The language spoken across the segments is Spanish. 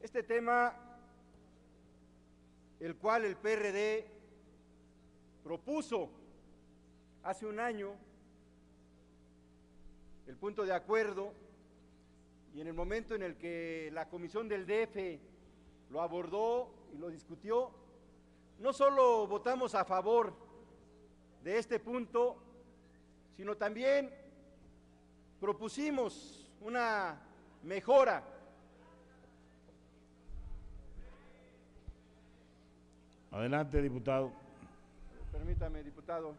Este tema, el cual el PRD propuso hace un año, el punto de acuerdo, y en el momento en el que la Comisión del DF lo abordó y lo discutió, no solo votamos a favor de este punto, sino también propusimos una mejora. Adelante, diputado. Permítame, diputado.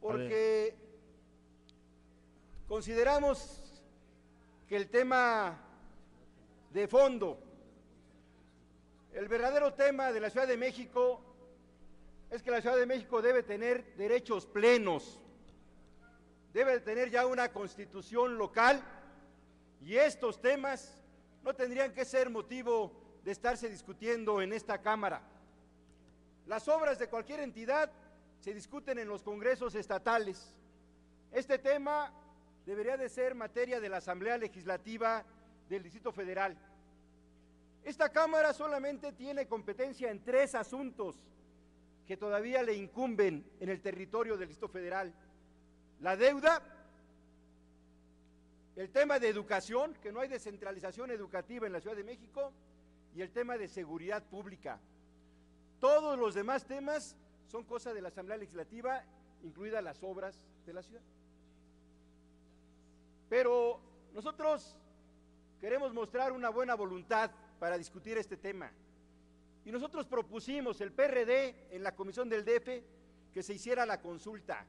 Porque consideramos que el tema de fondo, el verdadero tema de la Ciudad de México, es que la Ciudad de México debe tener derechos plenos, debe tener ya una constitución local, y estos temas no tendrían que ser motivo de estarse discutiendo en esta Cámara. Las obras de cualquier entidad se discuten en los congresos estatales. Este tema debería de ser materia de la Asamblea Legislativa del Distrito Federal. Esta Cámara solamente tiene competencia en 3 asuntos que todavía le incumben en el territorio del Distrito Federal: la deuda, el tema de educación, que no hay descentralización educativa en la Ciudad de México, y el tema de seguridad pública. Todos los demás temas son cosa de la Asamblea Legislativa, incluidas las obras de la ciudad. Pero nosotros queremos mostrar una buena voluntad para discutir este tema. Y nosotros propusimos, el PRD, en la Comisión del DF, que se hiciera la consulta,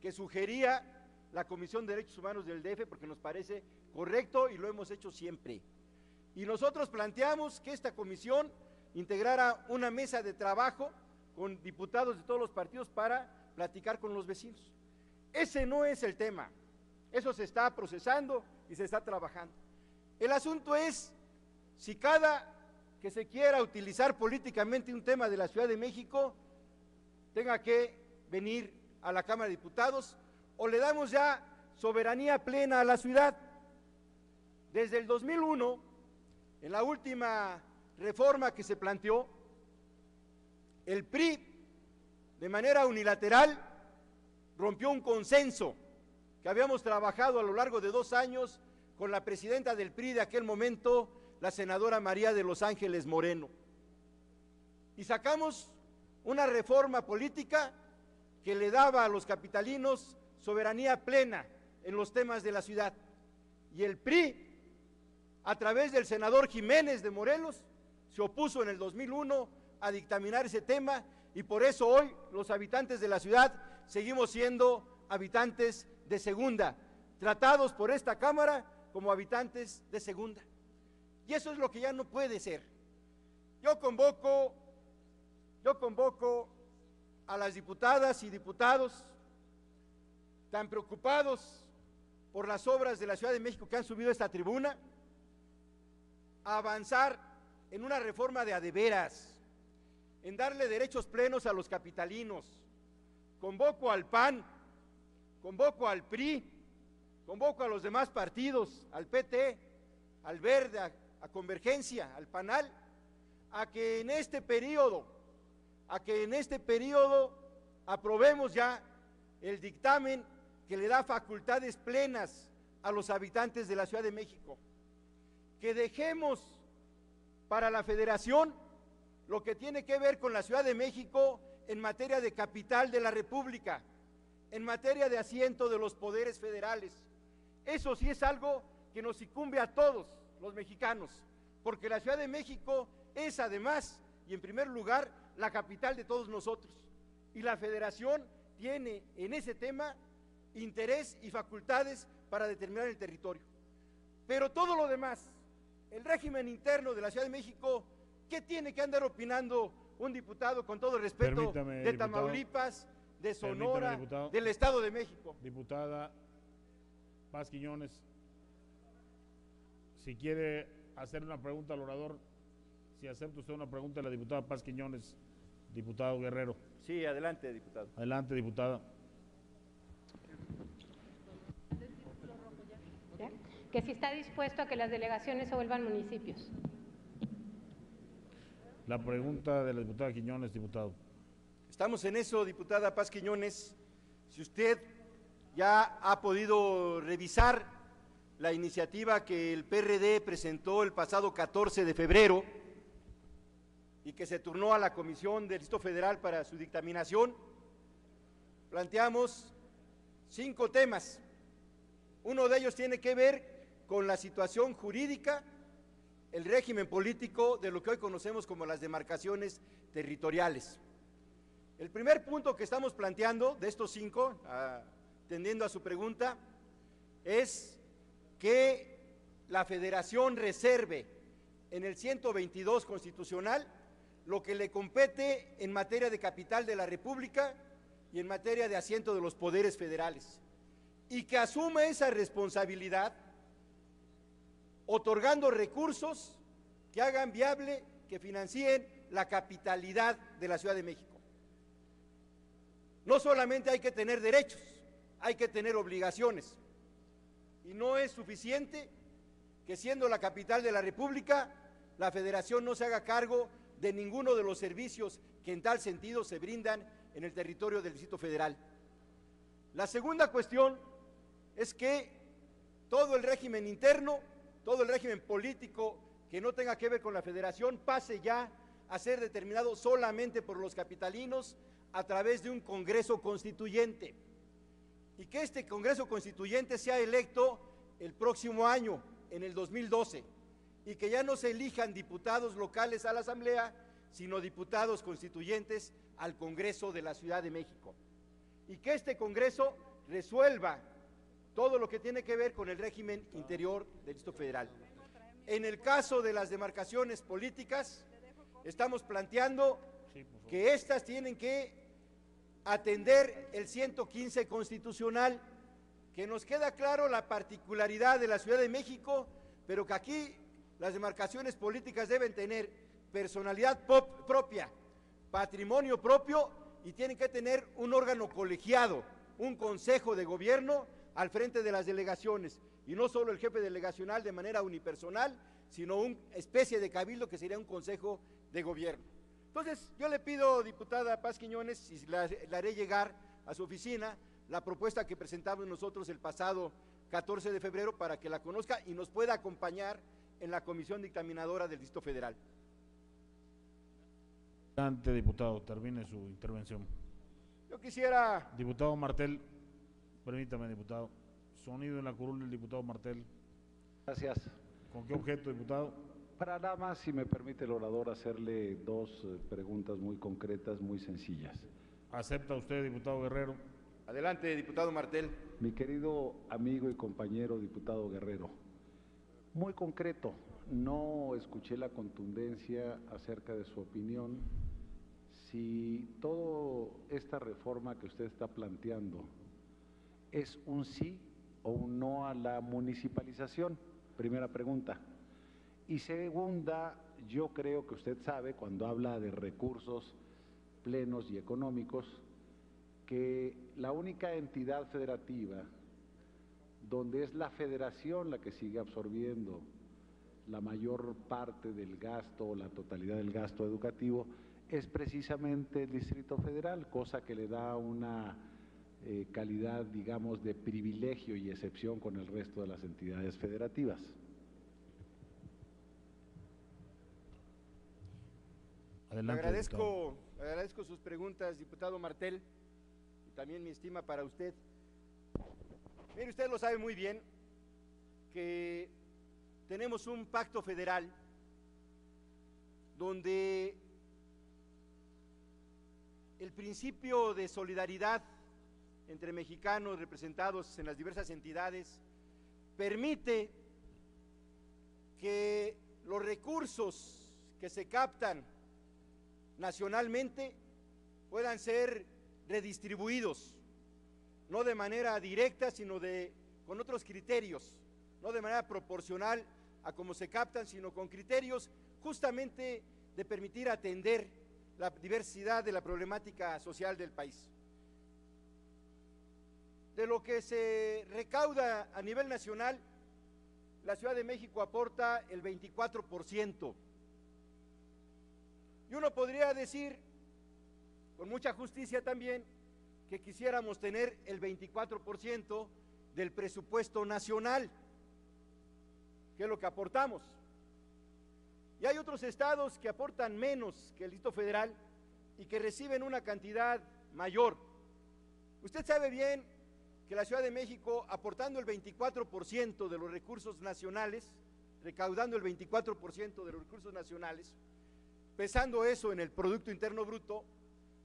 que sugería la Comisión de Derechos Humanos del DF, porque nos parece correcto y lo hemos hecho siempre. Y nosotros planteamos que esta comisión integrara una mesa de trabajo con diputados de todos los partidos para platicar con los vecinos. Ese no es el tema, eso se está procesando y se está trabajando. El asunto es si cada que se quiera utilizar políticamente un tema de la Ciudad de México tenga que venir a la Cámara de Diputados, o le damos ya soberanía plena a la ciudad. Desde el 2001, en la última reforma que se planteó, el PRI, de manera unilateral, rompió un consenso que habíamos trabajado a lo largo de 2 años con la presidenta del PRI de aquel momento, la senadora María de Los Ángeles Moreno. Y sacamos una reforma política que le daba a los capitalinos soberanía plena en los temas de la ciudad. Y el PRI, a través del senador Jiménez de Morelos, se opuso en el 2001 a dictaminar ese tema, y por eso hoy los habitantes de la ciudad seguimos siendo habitantes de segunda, tratados por esta Cámara como habitantes de segunda. Y eso es lo que ya no puede ser. Yo convoco a las diputadas y diputados tan preocupados por las obras de la Ciudad de México que han subido a esta tribuna, a avanzar en una reforma de a de veras, en darle derechos plenos a los capitalinos. Convoco al PAN, convoco al PRI, convoco a los demás partidos, al PT, al Verde, a Convergencia, al PANAL, a que en este periodo aprobemos ya el dictamen que le da facultades plenas a los habitantes de la Ciudad de México, que dejemos para la Federación lo que tiene que ver con la Ciudad de México en materia de capital de la República, en materia de asiento de los poderes federales. Eso sí es algo que nos incumbe a todos los mexicanos, porque la Ciudad de México es además y en primer lugar la capital de todos nosotros, y la Federación tiene en ese tema interés y facultades para determinar el territorio. Pero todo lo demás, el régimen interno de la Ciudad de México, ¿qué tiene que andar opinando un diputado, con todo el respeto, de Tamaulipas, de Sonora, del Estado de México? Diputada Paz Quiñones, si quiere hacer una pregunta al orador, si acepta usted una pregunta de la diputada Paz Quiñones, diputado Guerrero. Sí, adelante, diputado. Adelante, diputada. que si está dispuesto a que las delegaciones se vuelvan municipios. La pregunta de la diputada Quiñones, diputado. Estamos en eso, diputada Paz Quiñones. Si usted ya ha podido revisar la iniciativa que el PRD presentó el pasado 14 de febrero y que se turnó a la Comisión del Distrito Federal para su dictaminación, planteamos 5 temas. Uno de ellos tiene que ver con la situación jurídica, el régimen político de lo que hoy conocemos como las demarcaciones territoriales. El primer punto que estamos planteando de estos 5, atendiendo a su pregunta, es que la Federación reserve en el 122 constitucional lo que le compete en materia de capital de la República y en materia de asiento de los poderes federales, y que asuma esa responsabilidad otorgando recursos que hagan viable, que financien la capitalidad de la Ciudad de México. No solamente hay que tener derechos, hay que tener obligaciones, y no es suficiente que siendo la capital de la República, la Federación no se haga cargo de ninguno de los servicios que en tal sentido se brindan en el territorio del Distrito Federal. La segunda cuestión es que todo el régimen interno, todo el régimen político que no tenga que ver con la Federación pase ya a ser determinado solamente por los capitalinos a través de un Congreso Constituyente, y que este Congreso Constituyente sea electo el próximo año, en el 2012, y que ya no se elijan diputados locales a la Asamblea, sino diputados constituyentes al Congreso de la Ciudad de México, y que este Congreso resuelva todo lo que tiene que ver con el régimen interior del Distrito Federal. En el caso de las demarcaciones políticas, estamos planteando que éstas tienen que atender el 115 constitucional, que nos queda claro la particularidad de la Ciudad de México, pero que aquí las demarcaciones políticas deben tener personalidad propia, patrimonio propio, y tienen que tener un órgano colegiado, un consejo de gobierno al frente de las delegaciones, y no solo el jefe delegacional de manera unipersonal, sino una especie de cabildo que sería un consejo de gobierno. Entonces, yo le pido, diputada Paz Quiñones, y le haré llegar a su oficina la propuesta que presentamos nosotros el pasado 14 de febrero para que la conozca y nos pueda acompañar en la comisión dictaminadora del Distrito Federal. Adelante, diputado, termine su intervención. Yo quisiera… Diputado Martel, permítame, diputado. Sonido en la curul del diputado Martel. Gracias. ¿Con qué objeto, diputado? Para nada más, si me permite el orador, hacerle 2 preguntas muy concretas, muy sencillas. ¿Acepta usted, diputado Guerrero? Adelante, diputado Martel. Mi querido amigo y compañero diputado Guerrero, muy concreto, no escuché la contundencia acerca de su opinión. Si toda esta reforma que usted está planteando es un sí o un no a la municipalización, primera pregunta. Y segunda, yo creo que usted sabe, cuando habla de recursos plenos y económicos, que la única entidad federativa donde es la Federación la que sigue absorbiendo la mayor parte del gasto o la totalidad del gasto educativo es precisamente el Distrito Federal, cosa que le da una calidad, digamos, de privilegio y excepción con el resto de las entidades federativas. Adelante, agradezco sus preguntas, diputado Martel, y también mi estima para usted. Mire, usted lo sabe muy bien que tenemos un pacto federal donde el principio de solidaridad entre mexicanos representados en las diversas entidades permite que los recursos que se captan nacionalmente puedan ser redistribuidos, no de manera directa, sino con otros criterios, no de manera proporcional a cómo se captan, sino con criterios justamente de permitir atender la diversidad de la problemática social del país. De lo que se recauda a nivel nacional, la Ciudad de México aporta el 24%. Y uno podría decir, con mucha justicia también, que quisiéramos tener el 24% del presupuesto nacional, que es lo que aportamos. Y hay otros estados que aportan menos que el Distrito Federal y que reciben una cantidad mayor. Usted sabe bien que la Ciudad de México, aportando el 24% de los recursos nacionales, recaudando el 24% de los recursos nacionales, pesando eso en el Producto Interno Bruto,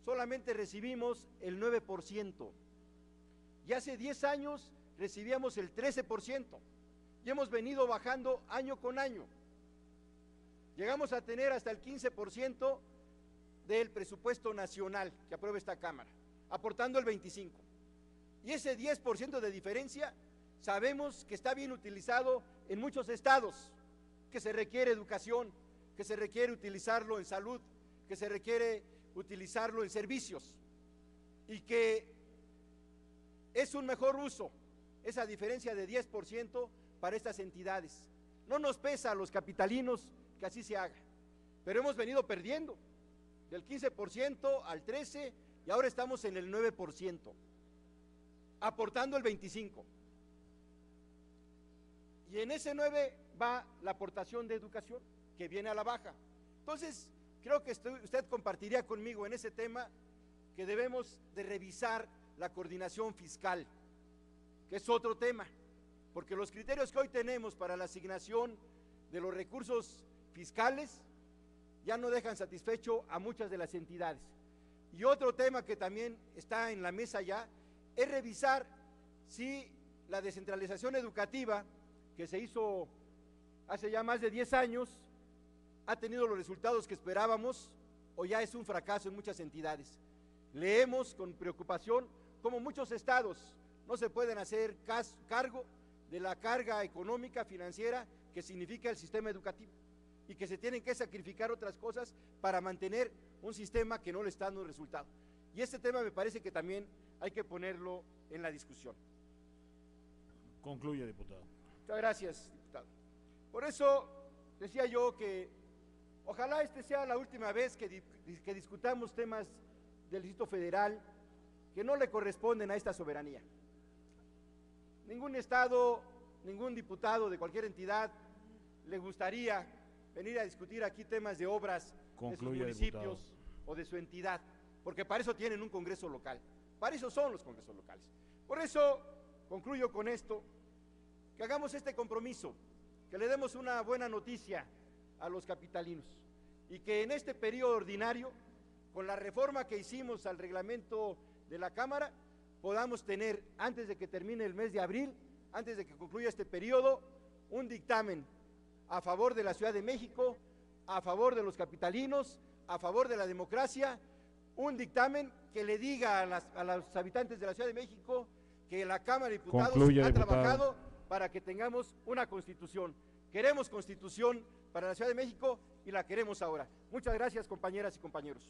solamente recibimos el 9%. Y hace 10 años recibíamos el 13%. Y hemos venido bajando año con año. Llegamos a tener hasta el 15% del presupuesto nacional que aprueba esta Cámara, aportando el 25%. Y ese 10% de diferencia sabemos que está bien utilizado en muchos estados, que se requiere educación, que se requiere utilizarlo en salud, que se requiere utilizarlo en servicios, y que es un mejor uso esa diferencia de 10% para estas entidades. No nos pesa a los capitalinos que así se haga, pero hemos venido perdiendo del 15% al 13% y ahora estamos en el 9%, aportando el 25%. Y en ese 9% va la aportación de educación, que viene a la baja. Entonces, creo que usted compartiría conmigo en ese tema que debemos de revisar la coordinación fiscal, que es otro tema, porque los criterios que hoy tenemos para la asignación de los recursos fiscales ya no dejan satisfecho a muchas de las entidades. Y otro tema que también está en la mesa ya es revisar si la descentralización educativa que se hizo hace ya más de 10 años ha tenido los resultados que esperábamos o ya es un fracaso en muchas entidades. Leemos con preocupación cómo muchos estados no se pueden hacer cargo de la carga económica, financiera que significa el sistema educativo y que se tienen que sacrificar otras cosas para mantener un sistema que no le está dando resultado. Y este tema me parece que también hay que ponerlo en la discusión. Concluye, diputado. Muchas gracias, diputado. Por eso decía yo que ojalá este sea la última vez que discutamos temas del Distrito Federal que no le corresponden a esta soberanía. Ningún estado, ningún diputado de cualquier entidad le gustaría venir a discutir aquí temas de obras de sus municipios, diputado, o de su entidad, porque para eso tienen un congreso local, para eso son los congresos locales. Por eso concluyo con esto, que hagamos este compromiso, que le demos una buena noticia a los capitalinos y que en este periodo ordinario, con la reforma que hicimos al reglamento de la Cámara, podamos tener, antes de que termine el mes de abril, antes de que concluya este periodo, un dictamen a favor de la Ciudad de México, a favor de los capitalinos, a favor de la democracia, un dictamen que le diga a los habitantes de la Ciudad de México que la Cámara de Diputados ha trabajado para que tengamos una constitución. Queremos constitución para la Ciudad de México y la queremos ahora. Muchas gracias, compañeras y compañeros.